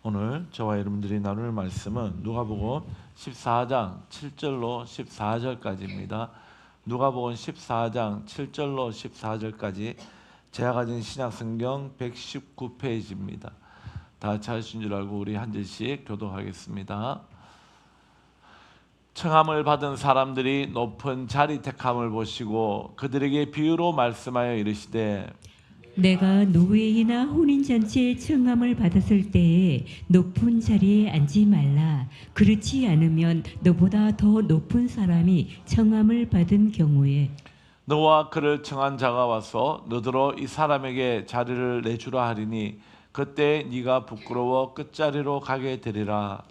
오늘 저와 여러분들이 나눌 말씀은 누가복음 14장 7절로 14절까지입니다. 누가복음 14장 7절로 14절까지 제가 가진 신약성경 119페이지입니다. 다 같이 하신 줄 알고 우리 한 절씩 교독하겠습니다. 청함을 받은 사람들이 높은 자리 택함을 보시고 그들에게 비유로 말씀하여 이르시되 내가 노예이나 혼인잔치에 청함을 받았을 때에 높은 자리에 앉지 말라. 그렇지 않으면 너보다 더 높은 사람이 청함을 받은 경우에 너와 그를 청한 자가 와서 너더러 이 사람에게 자리를 내주라 하리니 그때 네가 부끄러워 끝자리로 가게 되리라.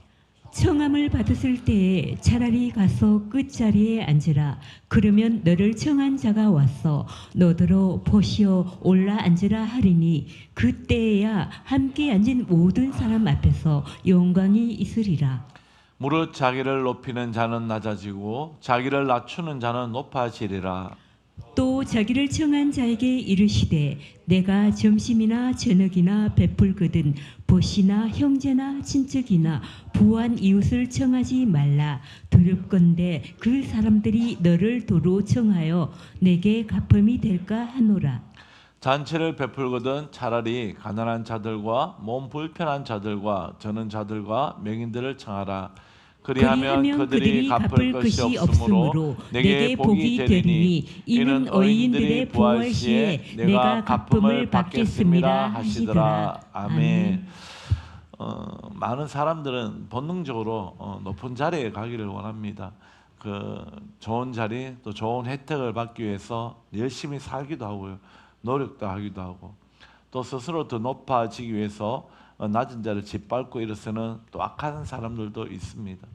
청함을 받았을 때에 차라리 가서 끝자리에 앉으라. 그러면 너를 청한 자가 와서 너더러 보시어 올라 앉으라 하리니 그때에야 함께 앉은 모든 사람 앞에서 영광이 있으리라. 무릇 자기를 높이는 자는 낮아지고 자기를 낮추는 자는 높아지리라. 또 자기를 청한 자에게 이르시되 내가 점심이나 저녁이나 베풀거든 보시나 형제나 친척이나 부한 이웃을 청하지 말라. 두렵건대 그 사람들이 너를 도로 청하여 내게 갚음이 될까 하노라. 잔치를 베풀거든 차라리 가난한 자들과 몸 불편한 자들과 저는 자들과 맹인들을 청하라. 그리하면 그들이 갚을 것이 없으므로 내게 복이 되리니 이는 의인들이 부활 시에 내가 갚음을 받겠습니다 하시더라. 아멘. 많은 사람들은 본능적으로 높은 자리에 가기를 원합니다. 그 좋은 자리 또 좋은 혜택을 받기 위해서 열심히 살기도 하고요. 노력도 하기도 하고 또 스스로 더 높아지기 위해서 낮은 자를 짓밟고 일어서는 또 악한 사람들도 있습니다.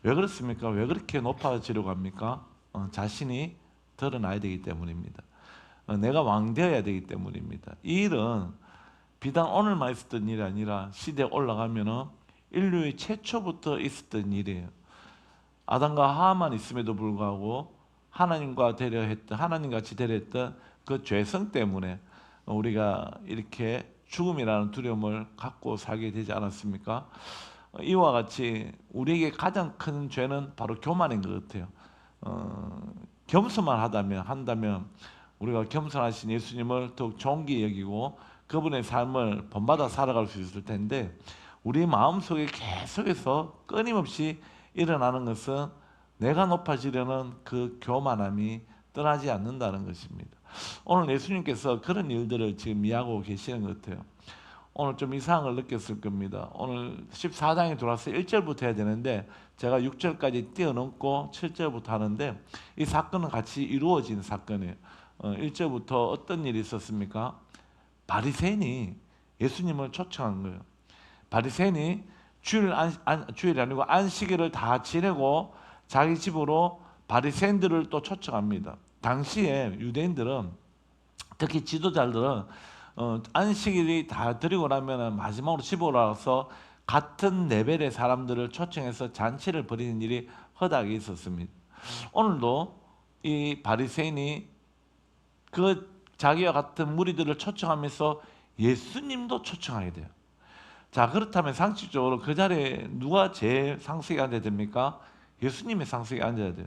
왜 그렇습니까? 왜 그렇게 높아지려고 합니까? 자신이 드러나야 되기 때문입니다. 내가 왕 되어야 되기 때문입니다. 이 일은 비단 오늘만 있었던 일이 아니라 시대에 올라가면은 인류의 최초부터 있었던 일이에요. 아담과 하와만 있음에도 불구하고 하나님같이 되려 했던 그 죄성 때문에 우리가 이렇게 죽음이라는 두려움을 갖고 살게 되지 않았습니까? 이와 같이 우리에게 가장 큰 죄는 바로 교만인 것 같아요. 겸손만 한다면 우리가 겸손하신 예수님을 더욱 존귀히 여기고 그분의 삶을 본받아 살아갈 수 있을 텐데 우리 마음속에 계속해서 끊임없이 일어나는 것은 내가 높아지려는 그 교만함이 떠나지 않는다는 것입니다. 오늘 예수님께서 그런 일들을 지금 이해하고 계시는 것 같아요. 오늘 좀 이상을 느꼈을 겁니다. 오늘 14장에 들어와서 1절부터 해야 되는데 제가 6절까지 뛰어넘고 7절부터 하는데 이 사건은 같이 이루어진 사건이에요. 1절부터 어떤 일이 있었습니까? 바리새인이 예수님을 초청한 거예요. 바리새인이 주일이 아니고 안식일을 다 지내고 자기 집으로 바리새인들을 또 초청합니다. 당시에 유대인들은 특히 지도자들은 안식일이 다 드리고 나면 마지막으로 집으로 와서 같은 레벨의 사람들을 초청해서 잔치를 벌이는 일이 허다하게 있었습니다. 오늘도 이 바리새인이 그 자기와 같은 무리들을 초청하면서 예수님도 초청하게 돼요. 자, 그렇다면 상식적으로 그 자리에 누가 제일 상석에 앉아야 됩니까? 예수님의 상석에 앉아야 돼요.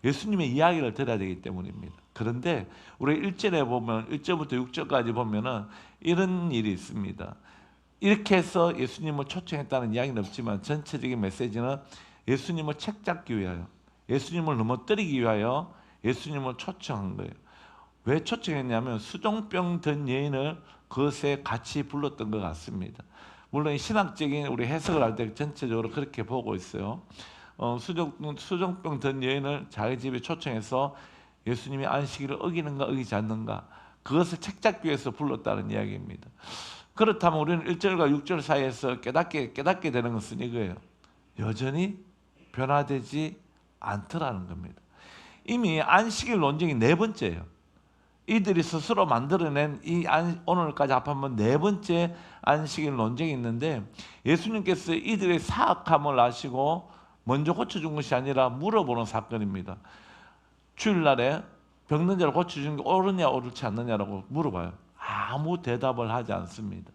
예수님의 이야기를 들어야 되기 때문입니다. 그런데 우리 1절에 보면 1절부터 6절까지 보면은 이런 일이 있습니다. 이렇게 해서 예수님을 초청했다는 이야기는 없지만 전체적인 메시지는 예수님을 책잡기 위하여, 예수님을 넘어뜨리기 위하여 예수님을 초청한 거예요. 왜 초청했냐면 수종병 든 여인을 그것에 같이 불렀던 것 같습니다. 물론 신학적인 우리 해석을 할 때 전체적으로 그렇게 보고 있어요. 수종병 든 여인을 자기 집에 초청해서 예수님이 안식일을 어기는가 어기지 않는가 그것을 책잡기 위해서 불렀다는 이야기입니다. 그렇다면 우리는 1절과 6절 사이에서 깨닫게 되는 것은 이거예요. 여전히 변화되지 않더라는 겁니다. 이미 안식일 논쟁이 네 번째예요. 이들이 스스로 만들어낸 오늘까지 합하면 네 번째 안식일 논쟁이 있는데 예수님께서 이들의 사악함을 아시고 먼저 고쳐준 것이 아니라 물어보는 사건입니다. 주일날에 병든 자를 고쳐주는 게 옳으냐 옳지 않느냐라고 물어봐요. 아무 대답을 하지 않습니다.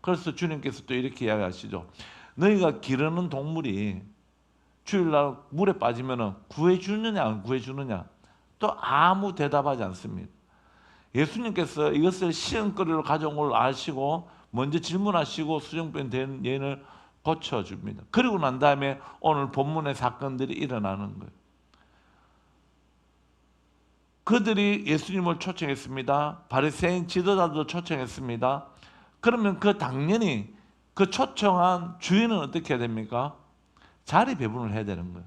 그래서 주님께서 또 이렇게 이야기하시죠. 너희가 기르는 동물이 주일날 물에 빠지면 구해주느냐 안 구해주느냐, 또 아무 대답하지 않습니다. 예수님께서 이것을 시험거리로 가져온 걸 아시고 먼저 질문하시고 수정병 된 여인을 고쳐줍니다. 그리고 난 다음에 오늘 본문의 사건들이 일어나는 거예요. 그들이 예수님을 초청했습니다. 바리새인 지도자도 초청했습니다. 그러면 당연히 그 초청한 주인은 어떻게 해야 됩니까? 자리 배분을 해야 되는 거예요.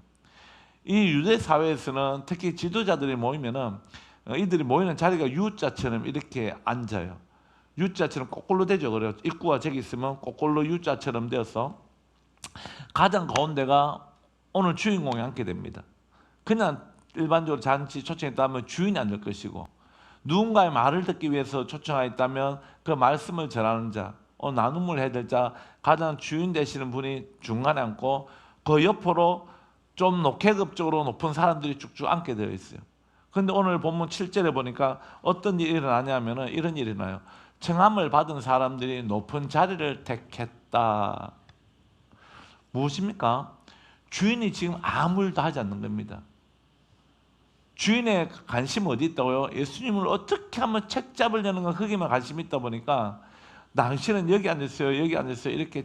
이 유대 사회에서는 특히 지도자들이 모이면은 이들이 모이는 자리가 U자처럼 이렇게 앉아요. U자처럼 거꾸로 되죠. 그래요. 입구가 저기 있으면 거꾸로 U자처럼 되어서 가장 가운데가 오늘 주인공이 앉게 됩니다. 그냥 일반적으로 잔치 초청했다면 주인이 앉을 것이고, 누군가의 말을 듣기 위해서 초청하였다면 그 말씀을 전하는 자, 나눔을 해야 될 자, 가장 주인 되시는 분이 중간에 앉고 그 옆으로 좀 계급적으로 높은 사람들이 쭉쭉 앉게 되어 있어요. 그런데 오늘 본문 7절에 보니까 어떤 일이 일어나냐면 이런 일이 나요. 청함을 받은 사람들이 높은 자리를 택했다. 무엇입니까? 주인이 지금 아무 일도 하지 않는 겁니다. 주인의 관심은 어디 있다고요? 예수님을 어떻게 하면 책 잡으려는 건 거기만 관심이 있다 보니까 당신은 여기 앉았어요, 여기 앉았어요 이렇게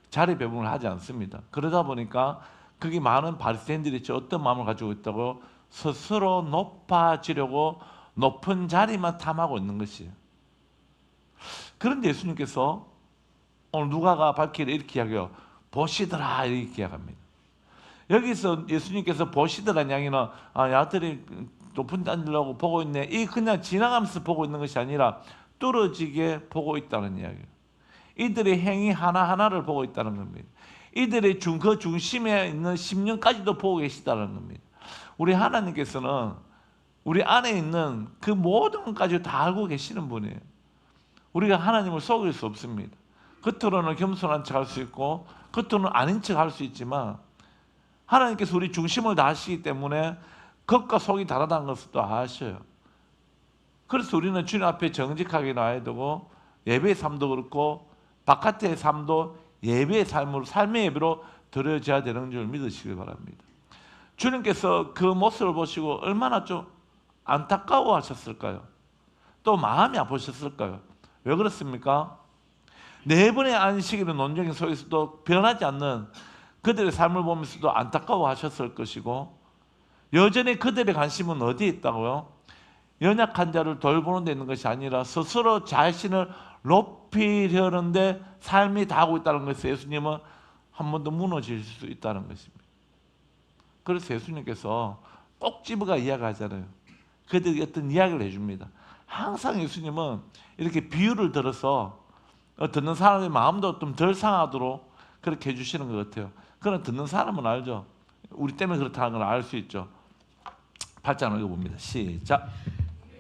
자리 배분을 하지 않습니다. 그러다 보니까 거기 많은 바리새인들이 어떤 마음을 가지고 있다고? 스스로 높아지려고 높은 자리만 탐하고 있는 것이에요. 그런데 예수님께서 오늘 누가가 밝히려 이렇게 이야기해요. 보시더라 이렇게 이야기합니다. 여기서 예수님께서 보시더라는 이야기는 야들이 높은 데 앉으려고 보고 있네, 이 그냥 지나가면서 보고 있는 것이 아니라 뚫어지게 보고 있다는 이야기예요. 이들의 행위 하나하나를 보고 있다는 겁니다. 이들의 그 중심에 있는 심령까지도 보고 계시다는 겁니다. 우리 하나님께서는 우리 안에 있는 그 모든 것까지 다 알고 계시는 분이에요. 우리가 하나님을 속일 수 없습니다. 겉으로는 겸손한 척 할 수 있고 겉으로는 아닌 척 할 수 있지만 하나님께서 우리 중심을 다 아시기 때문에 겉과 속이 다르다는 것을 또 아셔요. 그래서 우리는 주님 앞에 정직하게 나와야 되고, 예배의 삶도 그렇고 바깥의 삶도 예배의 삶으로, 삶의 예배로 드려져야 되는 줄 믿으시길 바랍니다. 주님께서 그 모습을 보시고 얼마나 좀 안타까워 하셨을까요? 또 마음이 아프셨을까요? 왜 그렇습니까? 4번의 안식일의 논쟁 속에서도 변하지 않는 그들의 삶을 보면서도 안타까워 하셨을 것이고, 여전히 그들의 관심은 어디에 있다고요? 연약한 자를 돌보는 데 있는 것이 아니라 스스로 자신을 높이려는데 삶이 다하고 있다는 것을 예수님은 한 번 더 무너질 수 있다는 것입니다. 그래서 예수님께서 꼭 집어가 이야기하잖아요. 그들이 어떤 이야기를 해줍니다. 항상 예수님은 이렇게 비유를 들어서 듣는 사람의 마음도 좀 덜 상하도록 그렇게 해주시는 것 같아요. 그러나 듣는 사람은 알죠. 우리 때문에 그렇다는 걸 알 수 있죠. 8장 읽어봅니다. 시작.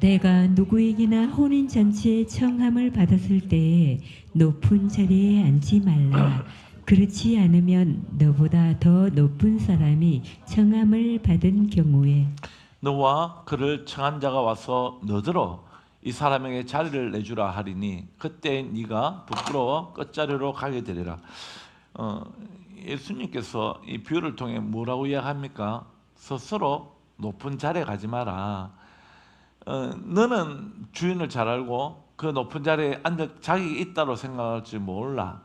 내가 누구에게나 혼인잔치에 청함을 받았을 때에 높은 자리에 앉지 말라. 그렇지 않으면 너보다 더 높은 사람이 청함을 받은 경우에 너와 그를 청한 자가 와서 너더러 이 사람에게 자리를 내주라 하리니 그때 네가 부끄러워 끝자리로 가게 되리라. 예수님께서 이 비유를 통해 뭐라고 이야기합니까? 스스로 높은 자리에 가지 마라. 너는 주인을 잘 알고 그 높은 자리에 앉을 자격이 있다고 생각할 줄 몰라.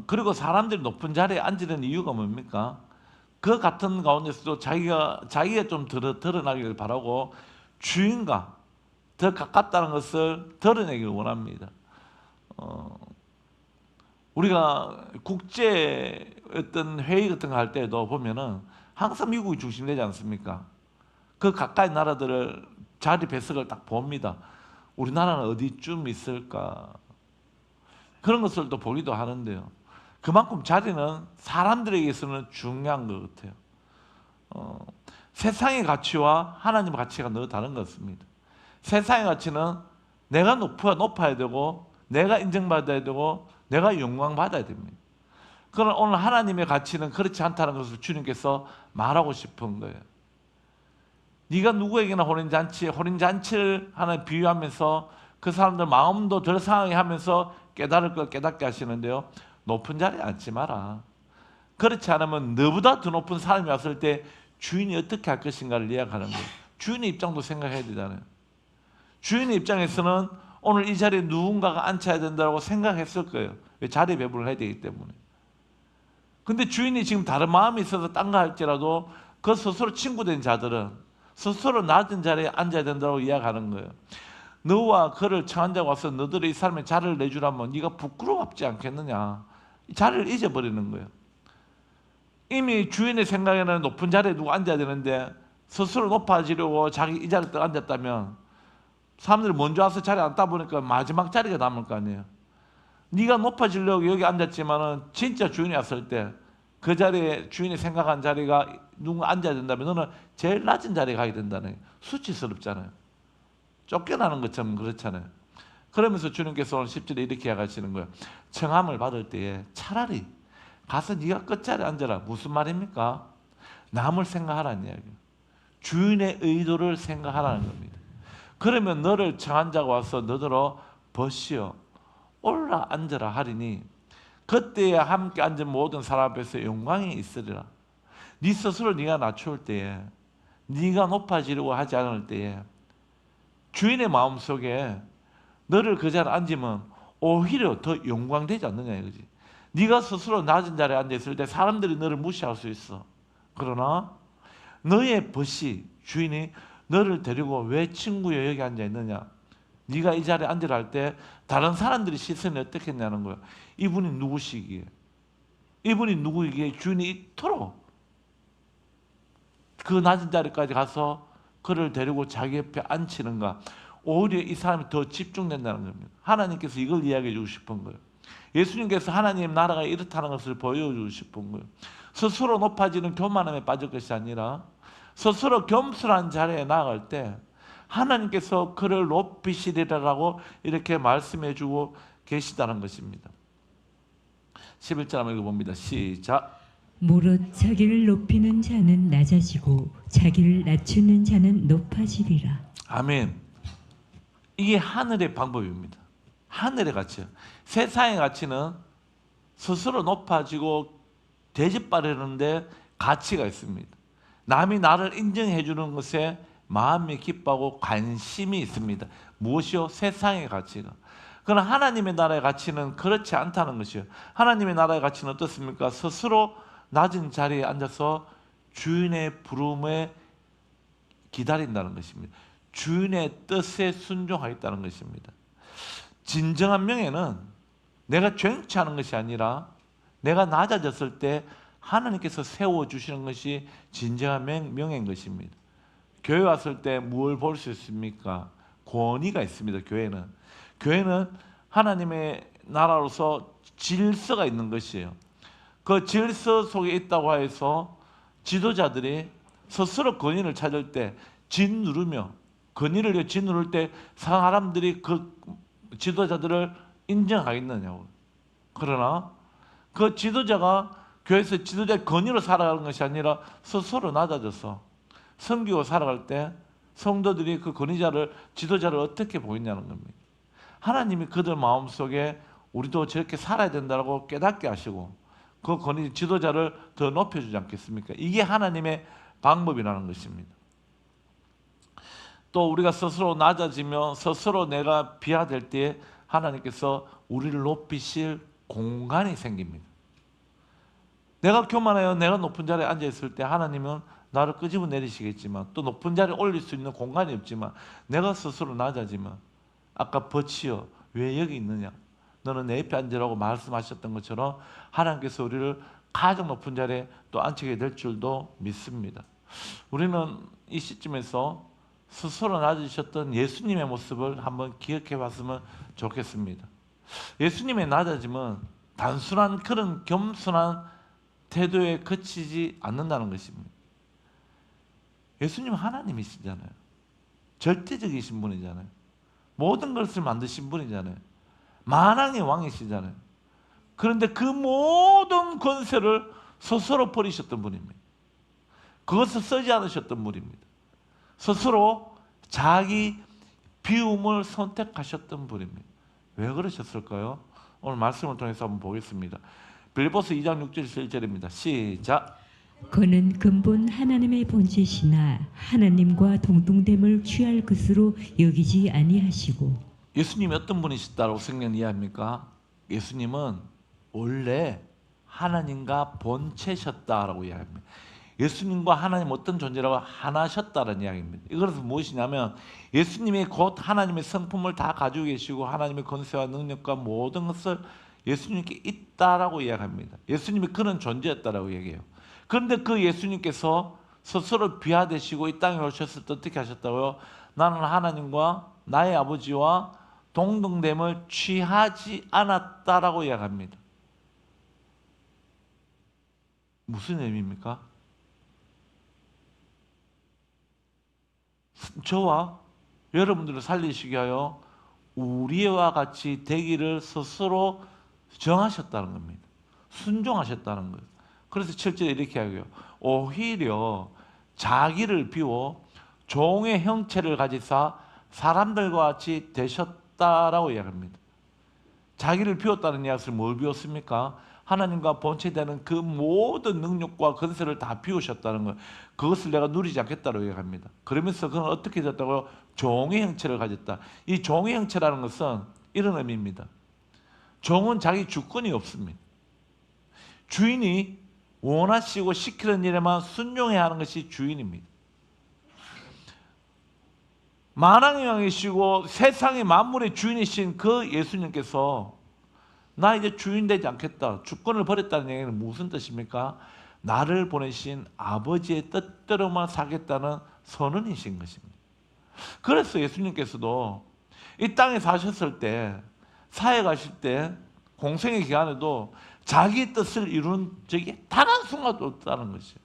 그리고 사람들이 높은 자리에 앉으려는 이유가 뭡니까? 그 같은 가운데서도 자기가 좀 드러나기를 바라고 주인과 더 가깝다는 것을 드러내기를 원합니다. 우리가 국제 어떤 회의 같은 거 할 때도 보면은 항상 미국이 중심되지 않습니까? 그 가까이 나라들을 자리 배석을 딱 봅니다. 우리나라는 어디쯤 있을까? 그런 것을 또 보기도 하는데요. 그만큼 자리는 사람들에게서는 중요한 것 같아요. 세상의 가치와 하나님의 가치가 너무 다른 것 같습니다. 세상의 가치는 내가 높아야 되고 내가 인정받아야 되고 내가 영광받아야 됩니다. 그러나 오늘 하나님의 가치는 그렇지 않다는 것을 주님께서 말하고 싶은 거예요. 네가 누구에게나 혼인잔치를 하나 비유하면서 그 사람들 마음도 덜 상하게 하면서 깨달을 걸 깨닫게 하시는데요. 높은 자리에 앉지 마라. 그렇지 않으면 너보다 더 높은 사람이 왔을 때 주인이 어떻게 할 것인가를 이야기하는 거예요. 주인의 입장도 생각해야 되잖아요. 주인의 입장에서는 오늘 이 자리에 누군가가 앉혀야 된다고 생각했을 거예요. 왜? 자리 배분을 해야 되기 때문에. 근데 주인이 지금 다른 마음이 있어서 딴 거 할지라도 그 스스로 친구된 자들은 스스로 낮은 자리에 앉아야 된다고 이야기하는 거예요. 너와 그를 청한 자가 와서 너들의 이 사람의 자리를 내주라면 네가 부끄러워하지 않겠느냐. 이 자리를 잊어버리는 거예요. 이미 주인의 생각에는 높은 자리에 누구 앉아야 되는데 스스로 높아지려고 자기 이 자리에 딱 앉았다면 사람들이 먼저 와서 자리에 앉다 보니까 마지막 자리가 남을 거 아니에요. 네가 높아지려고 여기 앉았지만은 진짜 주인이 왔을 때 그 자리에 주인이 생각한 자리가 누군가 앉아야 된다면 너는 제일 낮은 자리에 가야 된다는 거예요. 수치스럽잖아요. 쫓겨나는 것처럼 그렇잖아요. 그러면서 주님께서 오늘 10절에 이렇게 이야기하시는 거예요. 청함을 받을 때에 차라리 가서 네가 끝자리에 앉아라. 무슨 말입니까? 남을 생각하라는 이야기예요. 주인의 의도를 생각하라는 겁니다. 그러면 너를 청한 자가 와서 너더러 벗시어 올라 앉으라 하리니 그때에 함께 앉은 모든 사람 앞에서 영광이 있으리라. 네 스스로 네가 낮출 때에 네가 높아지려고 하지 않을 때에 주인의 마음속에 너를 그 자리에 앉으면 오히려 더 영광되지 않느냐 이거지. 네가 스스로 낮은 자리에 앉아있을 때 사람들이 너를 무시할 수 있어. 그러나 너의 벗이 주인이 너를 데리고 왜 친구야 여기 앉아있느냐, 네가 이 자리에 앉으라 할 때 다른 사람들이 시선이 어떻게 했냐는 거야. 이분이 누구시기에, 이분이 누구이기에 주인이 이토록 그 낮은 자리까지 가서 그를 데리고 자기 옆에 앉히는가. 오히려 이 사람이 더 집중된다는 겁니다. 하나님께서 이걸 이야기해 주고 싶은 거예요. 예수님께서 하나님 나라가 이렇다는 것을 보여주고 싶은 거예요. 스스로 높아지는 교만함에 빠질 것이 아니라 스스로 겸손한 자리에 나아갈 때 하나님께서 그를 높이시리라고 이렇게 말씀해 주고 계시다는 것입니다. 11절 한번 읽어봅니다. 시작. 무릇 자기를 높이는 자는 낮아지고 자기를 낮추는 자는 높아지리라. 아멘. 이게 하늘의 방법입니다. 하늘의 가치요. 세상의 가치는 스스로 높아지고 대접받으는데 가치가 있습니다. 남이 나를 인정해 주는 것에 마음이 기뻐하고 관심이 있습니다. 무엇이요? 세상의 가치가. 그러나 하나님의 나라의 가치는 그렇지 않다는 것이요. 하나님의 나라의 가치는 어떻습니까? 스스로 낮은 자리에 앉아서 주인의 부름에 기다린다는 것입니다. 주인의 뜻에 순종하겠다는 것입니다. 진정한 명예는 내가 쟁취하는 것이 아니라 내가 낮아졌을 때 하나님께서 세워주시는 것이 진정한 명예인 것입니다. 교회 왔을 때 뭘 볼 수 있습니까? 권위가 있습니다. 교회는 하나님의 나라로서 질서가 있는 것이에요. 그 질서 속에 있다고 해서 지도자들이 스스로 권위를 찾을 때 짓누르며 권위를 짓누를 때 사람들이 그 지도자들을 인정하겠느냐고. 그러나 그 지도자가 교회에서 지도자의 권위로 살아가는 것이 아니라 스스로 낮아져서 섬기고 살아갈 때 성도들이 그 권위자를, 지도자를 어떻게 보이냐는 겁니다. 하나님이 그들 마음속에 우리도 저렇게 살아야 된다고 깨닫게 하시고 그 권위 지도자를 더 높여주지 않겠습니까? 이게 하나님의 방법이라는 것입니다. 또 우리가 스스로 낮아지며 스스로 내가 비하될 때에 하나님께서 우리를 높이실 공간이 생깁니다. 내가 교만하여 내가 높은 자리에 앉아있을 때 하나님은 나를 끄집어 내리시겠지만 또 높은 자리에 올릴 수 있는 공간이 없지만 내가 스스로 낮아지면 아까 벗치여 왜 여기 있느냐, 너는 내 옆에 앉으라고 말씀하셨던 것처럼 하나님께서 우리를 가장 높은 자리에 또 앉히게 될 줄도 믿습니다. 우리는 이 시점에서 스스로 낮으셨던 예수님의 모습을 한번 기억해 봤으면 좋겠습니다. 예수님의 낮아짐은 단순한 그런 겸손한 태도에 그치지 않는다는 것입니다. 예수님 하나님이시잖아요. 절대적이신 분이잖아요. 모든 것을 만드신 분이잖아요. 만왕의 왕이시잖아요. 그런데 그 모든 권세를 스스로 버리셨던 분입니다. 그것을 쓰지 않으셨던 분입니다. 스스로 자기 비움을 선택하셨던 분입니다. 왜 그러셨을까요? 오늘 말씀을 통해서 한번 보겠습니다. 빌립보서 2장 6절 7절입니다. 시작. 그는 근본 하나님의 본체시나 하나님과 동등됨을 취할 것으로 여기지 아니하시고. 예수님이 어떤 분이시다고 성경은 이해합니까? 예수님은 원래 하나님과 본체셨다라고 이야기합니다. 예수님과 하나님 어떤 존재라고 하나셨다는 이야기입니다. 이것은 무엇이냐면 예수님이 곧 하나님의 성품을 다 가지고 계시고 하나님의 권세와 능력과 모든 것을 예수님께 있다라고 이야기합니다. 예수님이 그런 존재였다라고 얘기해요. 그런데 그 예수님께서 스스로 비하되시고 이 땅에 오셨을 때 어떻게 하셨다고요? 나는 하나님과 나의 아버지와 동등됨을 취하지 않았다라고 이야기합니다. 무슨 의미입니까? 저와 여러분들을 살리시기 위하여 우리와 같이 되기를 스스로 정하셨다는 겁니다. 순종하셨다는 거예요. 그래서 7절에 이렇게 하고요. 오히려 자기를 비워 종의 형체를 가지사 사람들과 같이 되셨다라고 이야기합니다. 자기를 비웠다는 이야기를 뭘 비웠습니까? 하나님과 본체되는 그 모든 능력과 권세를 다 비우셨다는 것. 그것을 내가 누리지 않겠다고 이야기합니다. 그러면서 그는 어떻게 됐다고요? 종의 형체를 가졌다. 이 종의 형체라는 것은 이런 의미입니다. 종은 자기 주권이 없습니다. 주인이 원하시고 시키는 일에만 순종해야 하는 것이 주인입니다. 만왕의 왕이시고 세상의 만물의 주인이신 그 예수님께서 나 이제 주인 되지 않겠다. 주권을 버렸다는 얘기는 무슨 뜻입니까? 나를 보내신 아버지의 뜻대로만 살겠다는 선언이신 것입니다. 그래서 예수님께서도 이 땅에 사셨을 때, 사회 가실 때, 공생의 기간에도 자기 뜻을 이룬 적이 단 한 순간도 없다는 것이에요.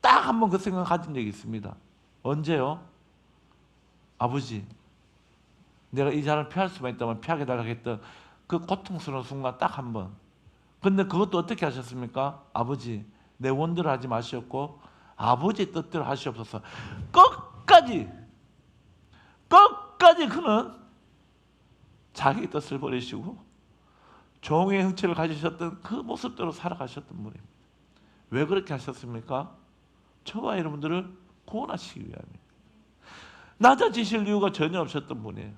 딱 한 번 그 생각 가진 적이 있습니다. 언제요? 아버지, 내가 이 자를 피할 수만 있다면 피하게 달라고 했던 그 고통스러운 순간 딱 한 번. 근데 그것도 어떻게 하셨습니까? 아버지, 내 원대로 하지 마시옵고 아버지의 뜻대로 하시옵소서. 끝까지 그는 자기 뜻을 버리시고 종의 형체를 가지셨던 그 모습대로 살아가셨던 분입니다. 왜 그렇게 하셨습니까? 저와 여러분들을 구원하시기 위함입니다. 낮아지실 이유가 전혀 없었던 분이에요.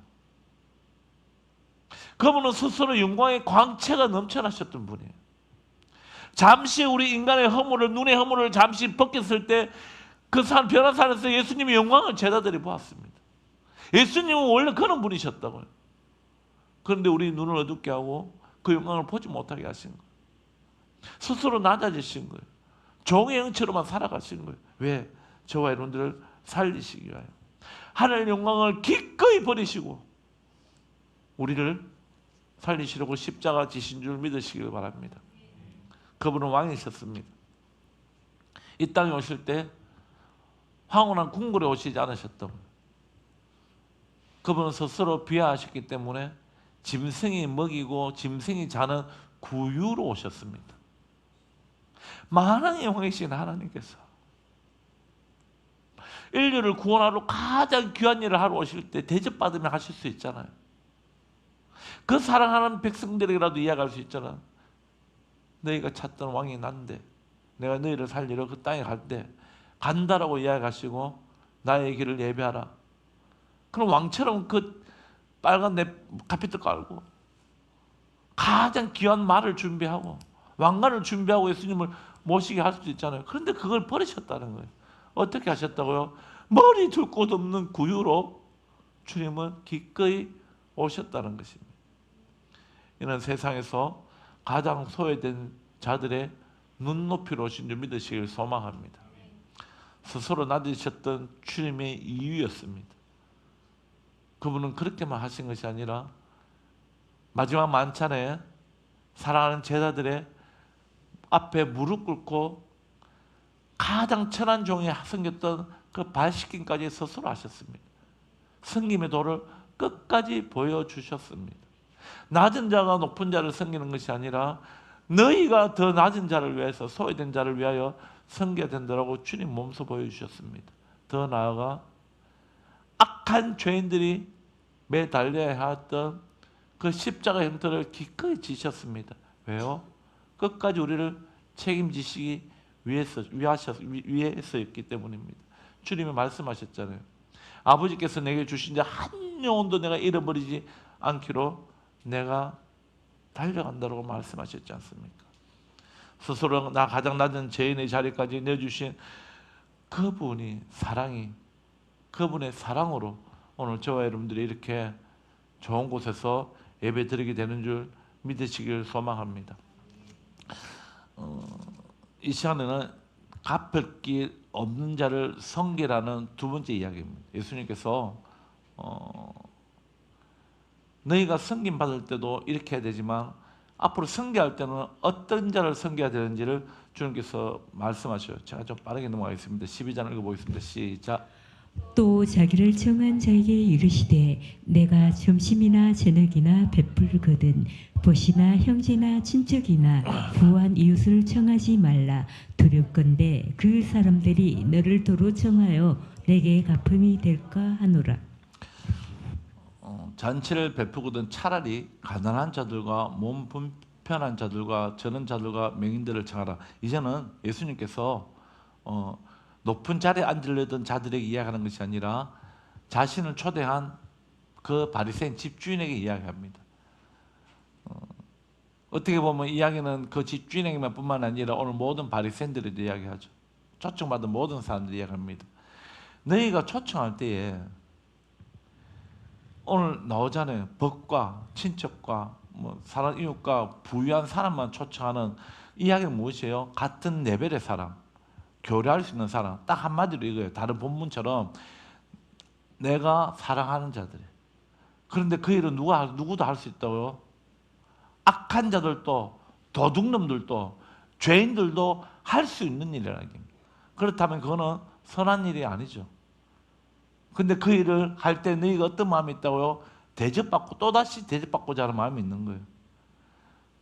그분은 스스로 영광의 광채가 넘쳐나셨던 분이에요. 잠시 우리 인간의 허물을, 눈의 허물을 잠시 벗겼을 때 그 산 변화산에서 예수님의 영광을 제자들이 보았습니다. 예수님은 원래 그런 분이셨다고요. 그런데 우리 눈을 어둡게 하고 그 영광을 보지 못하게 하신 거예요. 스스로 낮아지신 거예요. 종의 형체로만 살아가신 거예요. 왜? 저와 여러분들을 살리시기 위하여. 하늘의 영광을 기꺼이 버리시고 우리를 살리시려고 십자가 지신 줄 믿으시길 바랍니다. 그분은 왕이셨습니다. 이 땅에 오실 때 황홀한 궁궐에 오시지 않으셨던 거예요. 그분은 스스로 비하하셨기 때문에 짐승이 먹이고 짐승이 자는 구유로 오셨습니다. 만왕의 왕이신 하나님께서 인류를 구원하러 가장 귀한 일을 하러 오실 때 대접받으면 하실 수 있잖아요. 그 사랑하는 백성들에게라도 이야기할 수 있잖아. 너희가 찾던 왕이 난데 내가 너희를 살리러 그 땅에 갈 때 간다라고 이야기하시고 나의 길을 예배하라. 그럼 왕처럼 그 빨간 카페트 깔고 가장 귀한 말을 준비하고 왕관을 준비하고 예수님을 모시게 할 수도 있잖아요. 그런데 그걸 버리셨다는 거예요. 어떻게 하셨다고요? 머리 둘 곳 없는 구유로 주님은 기꺼이 오셨다는 것입니다. 이는 세상에서 가장 소외된 자들의 눈높이로 오신 줄 믿으시길 소망합니다. 스스로 낮으셨던 주님의 이유였습니다. 그분은 그렇게만 하신 것이 아니라 마지막 만찬에 사랑하는 제자들의 앞에 무릎 꿇고 가장 천한 종이 섬겼던 그 발씻김까지 스스로 하셨습니다. 섬김의 도를 끝까지 보여주셨습니다. 낮은 자가 높은 자를 섬기는 것이 아니라 너희가 더 낮은 자를 위해서 소외된 자를 위하여 섬겨야 된다고 주님 몸소 보여주셨습니다. 더 나아가 악한 죄인들이 매달려야 했던 그 십자가 형태를 기꺼이 지셨습니다. 왜요? 끝까지 우리를 책임지시기 위해서였기 때문입니다. 주님이 말씀하셨잖아요. 아버지께서 내게 주신 자 한 영혼도 내가 잃어버리지 않기로 내가 달려간다고 말씀하셨지 않습니까? 스스로 나 가장 낮은 죄인의 자리까지 내주신 그분이 그분의 사랑으로 오늘 저와 여러분들이 이렇게 좋은 곳에서 예배 드리게 되는 줄 믿으시길 소망합니다. 이 시간에는 갚을 길 없는 자를 섬기라는 두 번째 이야기입니다. 예수님께서 너희가 섬김 받을 때도 이렇게 해야 되지만 앞으로 섬겨할 때는 어떤 자를 섬겨야 되는지를 주님께서 말씀하셔요. 제가 좀 빠르게 넘어가겠습니다. 12장 읽어보겠습니다. 시작. 또 자기를 청한 자에게 이르시되 내가 점심이나 저녁이나 베풀거든 보시나 형제나 친척이나 부한 이웃을 청하지 말라. 두렵건대 그 사람들이 너를 도로 청하여 내게 갚음이 될까 하노라. 잔치를 베푸거든 차라리 가난한 자들과 몸 불편한 자들과 저는 자들과 맹인들을 청하라. 이제는 예수님께서 높은 자리에 앉으려던 자들에게 이야기하는 것이 아니라 자신을 초대한 그 바리새인 집주인에게 이야기합니다. 어떻게 보면 이야기는 그 집주인에게만 뿐만 아니라 오늘 모든 바리새인들에도 이야기하죠. 초청받은 모든 사람들이 이야기합니다. 너희가 초청할 때에 오늘 나오잖아요. 법과 친척과 사람 이웃과 부유한 사람만 초청하는 이야기는 무엇이에요? 같은 레벨의 사람, 교류할 수 있는 사람. 딱 한마디로 이거예요. 다른 본문처럼 내가 사랑하는 자들. 그런데 그 일은 누구도 할 수 있다고요? 악한 자들도 도둑놈들도 죄인들도 할 수 있는 일이라는 겁니다. 그렇다면 그거는 선한 일이 아니죠. 근데 그 일을 할 때 너희가 어떤 마음이 있다고요? 대접받고 또다시 대접받고자 하는 마음이 있는 거예요.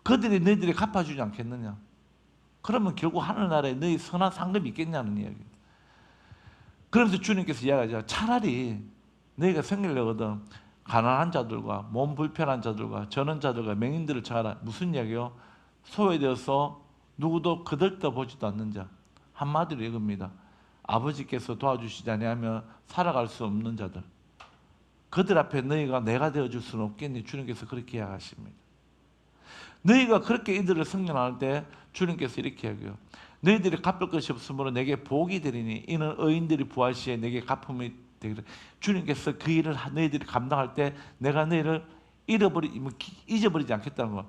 그들이 너희들이 갚아주지 않겠느냐? 그러면 결국 하늘나라에 너희 선한 상급이 있겠냐는 이야기예요. 그러면서 주님께서 이야기하죠. 차라리 너희가 생기려거든 가난한 자들과 몸 불편한 자들과 저는 자들과 맹인들을 청하라. 무슨 이야기요? 소외되어서 누구도 거들떠보지도 않는 자. 한마디로 이겁니다. 아버지께서 도와주시지 아니하면 살아갈 수 없는 자들. 그들 앞에 너희가 내가 되어줄 수는 없겠니? 주님께서 그렇게 이야기하십니다. 너희가 그렇게 이들을 성령할 때 주님께서 이렇게 이야기해요. 너희들이 갚을 것이 없으므로 내게 복이 되리니 이는 의인들이 부활 시에 내게 갚음이 되리라. 주님께서 그 일을 너희들이 감당할 때 내가 너희를 잊어버리지 않겠다는 거예요.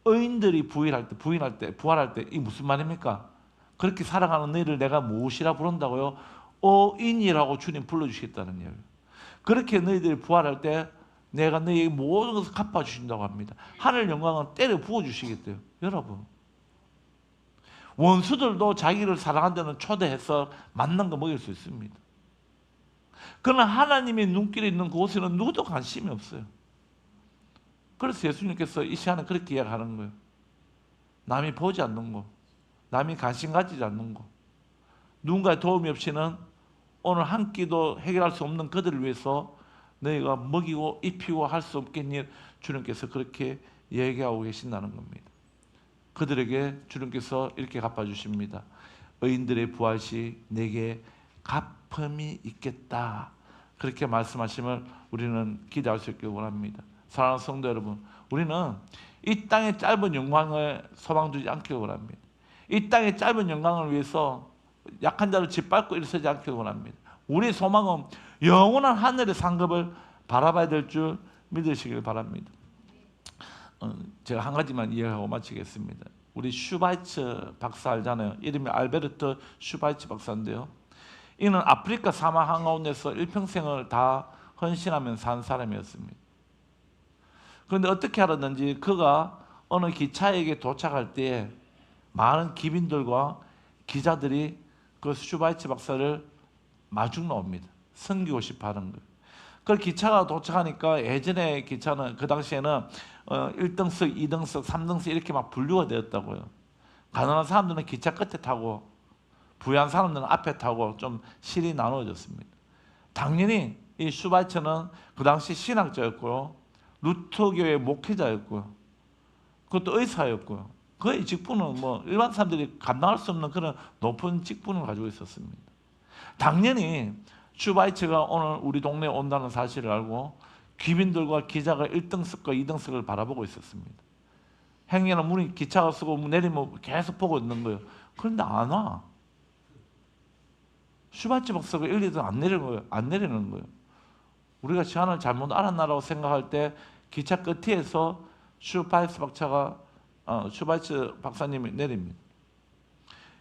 의인들이 부활할 때 이게 무슨 말입니까? 그렇게 살아가는 너희를 내가 무엇이라 부른다고요? 어인이라고 주님 불러주시겠다는 이야기예요. 그렇게 너희들이 부활할 때 내가 너희에게 모든 것을 갚아주신다고 합니다. 하늘 영광은 때려 부어주시겠대요. 여러분, 원수들도 자기를 사랑한다는 초대해서 만난 거 먹일 수 있습니다. 그러나 하나님의 눈길이 있는 곳에는 누구도 관심이 없어요. 그래서 예수님께서 이 시간에 그렇게 이야기하는 거예요. 남이 보지 않는 거, 남이 관심 가지지 않는 거, 누군가의 도움이 없이는 오늘 한 끼도 해결할 수 없는 그들을 위해서 너희가 먹이고 입히고 할 수 없겠니? 주님께서 그렇게 얘기하고 계신다는 겁니다. 그들에게 주님께서 이렇게 갚아주십니다. 의인들의 부활시 내게 갚음이 있겠다. 그렇게 말씀하심을 우리는 기대할 수 있길 원합니다. 사랑하는 성도 여러분, 우리는 이 땅의 짧은 영광을 소망 두지 않길 원합니다. 이 땅의 짧은 영광을 위해서 약한 자를 짓밟고 일서지 않길 원합니다. 우리의 소망은 영원한 하늘의 상급을 바라봐야 될 줄 믿으시길 바랍니다. 제가 한 가지만 이야기하고 마치겠습니다. 우리 슈바이츠 박사 알잖아요. 이름이 알베르트 슈바이츠 박사인데요. 이는 아프리카 사막 한가운데서 일평생을 다 헌신하면서 산 사람이었습니다. 그런데 어떻게 알았는지 그가 어느 기차역에 도착할 때 많은 기빈들과 기자들이 그 슈바이츠 박사를 마중 나옵니다. 섬기고 싶어 하는 거예요. 그 기차가 도착하니까 예전에 기차는 그 당시에는 1등석, 2등석, 3등석 이렇게 막 분류가 되었다고요. 가난한 사람들은 기차 끝에 타고 부유한 사람들은 앞에 타고 좀 실이 나누어졌습니다. 당연히 이 슈바이처는 그 당시 신학자였고요. 루터교의 목회자였고요. 그것도 의사였고요. 그의 직분은 뭐 일반 사람들이 감당할 수 없는 그런 높은 직분을 가지고 있었습니다. 당연히 슈바이처가 오늘 우리 동네에 온다는 사실을 알고 귀빈들과 기자가 1등석과 2등석을 바라보고 있었습니다. 행여나 문이 기차가 쓰고 내리면 계속 보고 있는 거예요. 그런데 안 와. 슈바이처 박사가 1, 2등 안 내리는 거예요. 우리가 시간을 잘못 알았나라고 생각할 때 기차 끝에서 슈바이처 박사님이 내립니다.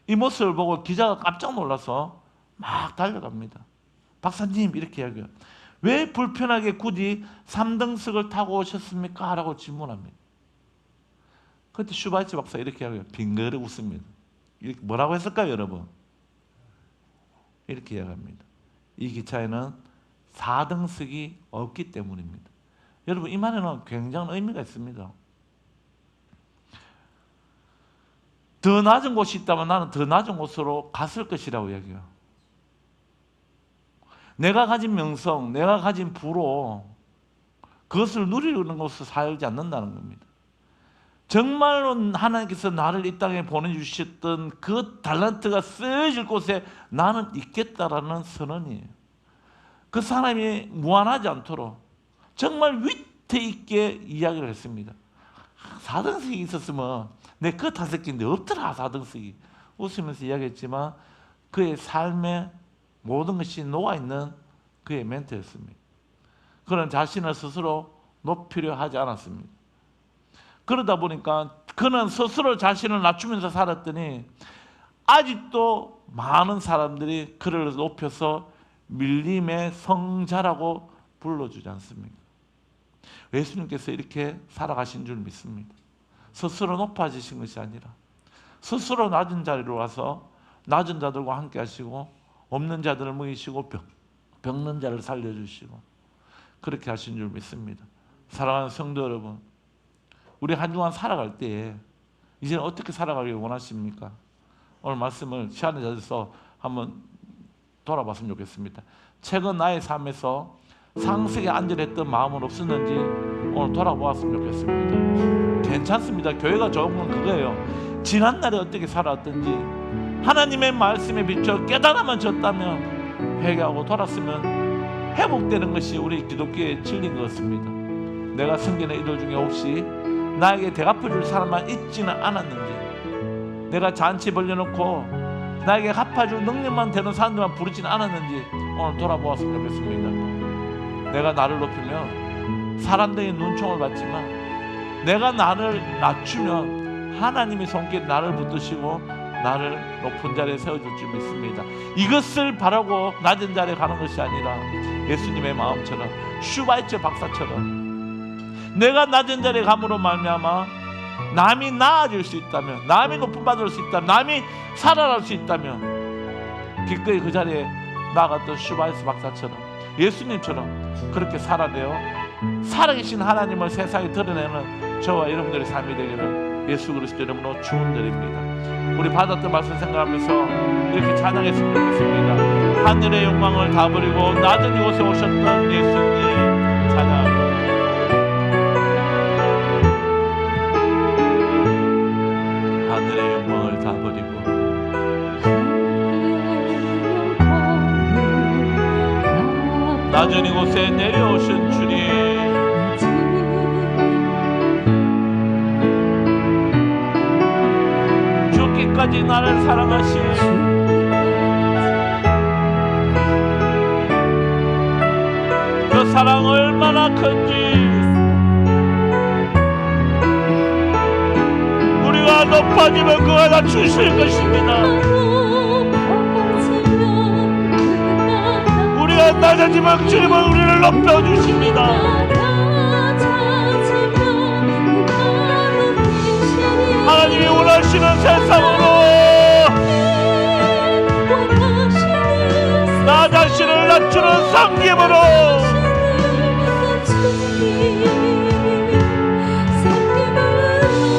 이 모습을 보고 기자가 깜짝 놀라서 막 달려갑니다. 박사님 이렇게 이야기해요. 왜 불편하게 굳이 3등석을 타고 오셨습니까? 라고 질문합니다. 그때 슈바이처 박사 이렇게 이야기해요. 빙그레 웃습니다. 이렇게 뭐라고 했을까요, 여러분? 이렇게 이야기합니다. 이 기차에는 4등석이 없기 때문입니다. 여러분 이 말에는 굉장한 의미가 있습니다. 더 낮은 곳이 있다면 나는 더 낮은 곳으로 갔을 것이라고 이야기해요. 내가 가진 명성, 내가 가진 부로 그것을 누리는 곳을 살지 않는다는 겁니다. 정말로 하나님께서 나를 이 땅에 보내주셨던 그 달란트가 쓰여질 곳에 나는 있겠다라는 선언이에요. 그 사람이 무한하지 않도록 정말 위태 있게 이야기를 했습니다. 4등석이 있었으면 내 그 탔을 텐데 없더라 4등석이. 웃으면서 이야기했지만 그의 삶에 모든 것이 녹아있는 그의 멘트였습니다. 그는 자신을 스스로 높이려 하지 않았습니다. 그러다 보니까 그는 스스로 자신을 낮추면서 살았더니 아직도 많은 사람들이 그를 높여서 밀림의 성자라고 불러주지 않습니까? 예수님께서 이렇게 살아가신 줄 믿습니다. 스스로 높아지신 것이 아니라 스스로 낮은 자리로 와서 낮은 자들과 함께 하시고 없는 자들을 먹이시고 병든 자를 살려주시고 그렇게 하신 줄 믿습니다. 사랑하는 성도 여러분, 우리 한 주간 살아갈 때에 이제는 어떻게 살아가길 원하십니까? 오늘 말씀을 시간에 젖어서 한번 돌아봤으면 좋겠습니다. 최근 나의 삶에서 상석에 앉으랬던 마음은 없었는지 오늘 돌아보았으면 좋겠습니다. 괜찮습니다. 교회가 좋은 건 그거예요. 지난날에 어떻게 살았던지 하나님의 말씀에 비춰 깨달아만 졌다면 회개하고 돌았으면 회복되는 것이 우리 기독교의 진리인 것 같습니다. 내가 섬기는 이들 중에 혹시 나에게 대갚아줄 사람만 있지는 않았는지, 내가 잔치 벌려놓고 나에게 갚아줄 능력만 되는 사람들만 부르지는 않았는지 오늘 돌아보았으면 좋겠습니다. 내가 나를 높이면 사람들이 눈총을 받지만 내가 나를 낮추면 하나님의 손길이 나를 붙드시고 나를 높은 자리에 세워줄 줄 믿습니다. 이것을 바라고 낮은 자리에 가는 것이 아니라 예수님의 마음처럼 슈바이처 박사처럼 내가 낮은 자리에 감으로 말미암아 남이 나아질 수 있다면, 남이 높임 받을 수 있다면, 남이 살아날 수 있다면 기꺼이 그 자리에 나갔던 슈바이처 박사처럼 예수님처럼 그렇게 살아내어 살아계신 하나님을 세상에 드러내는 저와 여러분들의 삶이 되기를 예수 그리스도 이름으로 축원드립니다. 우리 받았던 말씀 생각하면서 이렇게 찬양했으면 좋겠습니다. 하늘의 영광을 다 버리고 낮은 이곳에 오셨던 예수님 찬양합니다. 하늘의 영광을 다 버리고 낮은 이곳에 내려오신 주님, 죽기까지 나를 사랑하신 그 사랑 얼마나 큰지 우리가 높아지면 그가 다 주실 것입니다. 우리가 낮아지면 주님은 우리를 높여주십니다. 하나님이 원하시는 세상으로 나 자신을 낮추는 섬김으로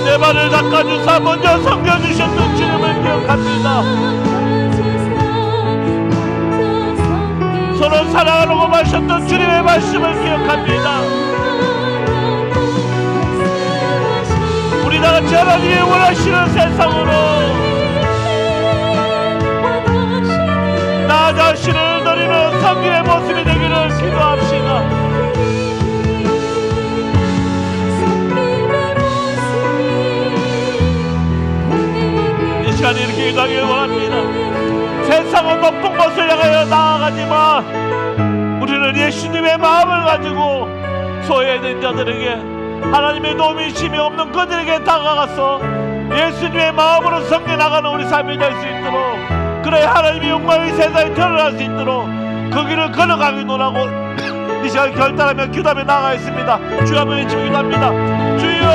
내 발을 닦아주사 먼저 섬겨주셨던 주님을 기억합니다. 서로 사랑하라고 마셨던 주님의 말씀을 기억합니다. 다같이 하나님이 원하시는 세상으로 나 자신을 드리는 성령의 모습이 되기를 기도합시다. 이 시간에 이렇게 기도하길 원합니다. 세상은 높은 곳을 향하여 나아가지만 우리는 예수님의 마음을 가지고 소외된 자들에게, 하나님의 도움이심이 없는 그들에게 다가가서 예수님의 마음으로 섬겨나가는 우리 삶이 될 수 있도록, 그래 하나님의 영광이 세상에 드러날 수 있도록 그 길을 걸어가기 원하고 이 시간 결단하며 기도하며 나아가겠습니다. 주여 한번 외치며 기도합니다. 주여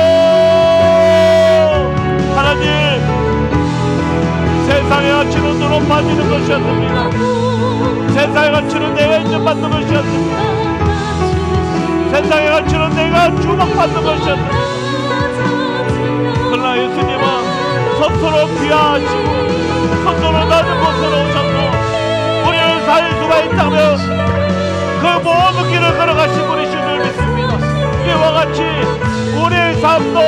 하나님, 세상의 가치는 높아지는 것이었습니다. 세상의 가치는 내가 인정받는 것이었습니다. 세상의 가치는 내가 주목받는 것이었습니다. 그러나 예수님은 스스로 귀하시고 스스로 낮은 곳으로 오셔서 우리를 살릴 수가 있다면 그 모든 길을 걸어가신 분이신 줄 믿습니다. 이와 같이 우리의 삶도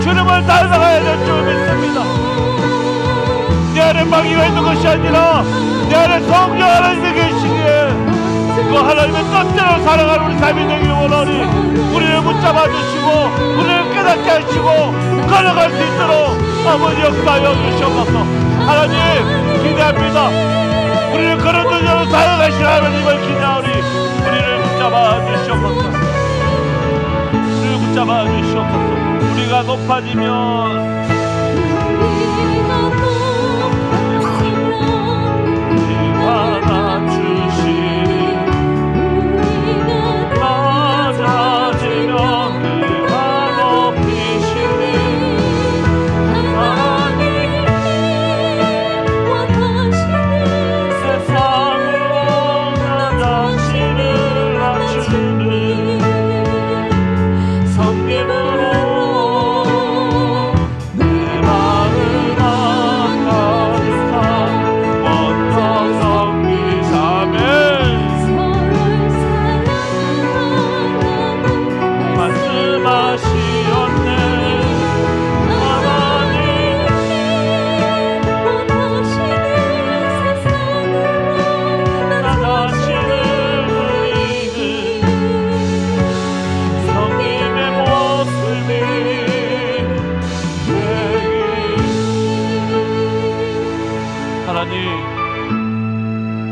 주님을 닮아가야 될 줄 믿습니다. 내 안에 마귀가 있는 것이 아니라 내 안에 성령 하나님이 계시기에 그 하나님의 뜻대로 살아가는 우리 삶이 되길 원하니 우리를 붙잡아 주시고 우리를 깨닫게 하시고 걸어갈 수 있도록 아버지 역사하여 주시옵소서. 하나님 기대합니다. 우리를 걸어들여 살아가신 하나님을 기대하니 우리를 붙잡아 주시옵소서. 우리를 붙잡아 주시옵소서. 우리가 높아지면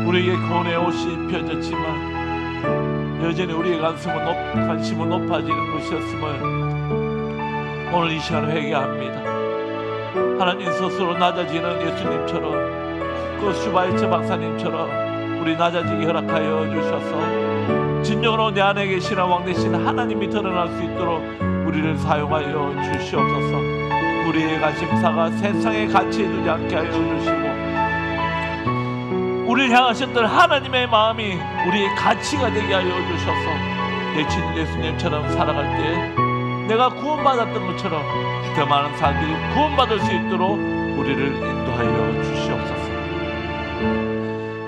우리에게 구원의 옷이 펴졌지만 여전히 우리의 관심은 높아지는 것이었음을 오늘 이 시간 회개합니다. 하나님 스스로 낮아지는 예수님처럼 그 슈바이처 박사님처럼 우리 낮아지게 허락하여 주셔서 진정으로 내 안에 계시는 왕되신 하나님이 드러날 수 있도록 우리를 사용하여 주시옵소서. 우리의 관심사가 세상의 가치에 두지 않게 하여 주시고 우리를 향하셨던 하나님의 마음이 우리의 가치가 되게 하여 주셔서 내 친구 예수님처럼 살아갈 때 내가 구원받았던 것처럼 더 많은 사람들이 구원받을 수 있도록 우리를 인도하여 주시옵소서.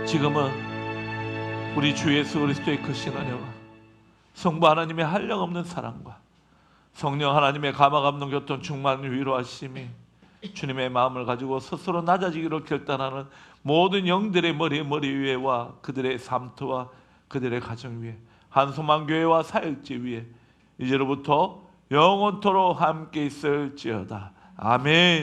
지금은 우리 주 예수 그리스도의 크신 은혜와 성부 하나님의 한량없는 사랑과 성령 하나님의 감화 감동 교통 충만 위로하심이 주님의 마음을 가지고 스스로 낮아지기로 결단하는 모든 영들의 머리 위에와 그들의 삶터와 그들의 가정 위에 한소망 교회와 사역지 위에 이제로부터 영원토록 함께 있을지어다. 아멘.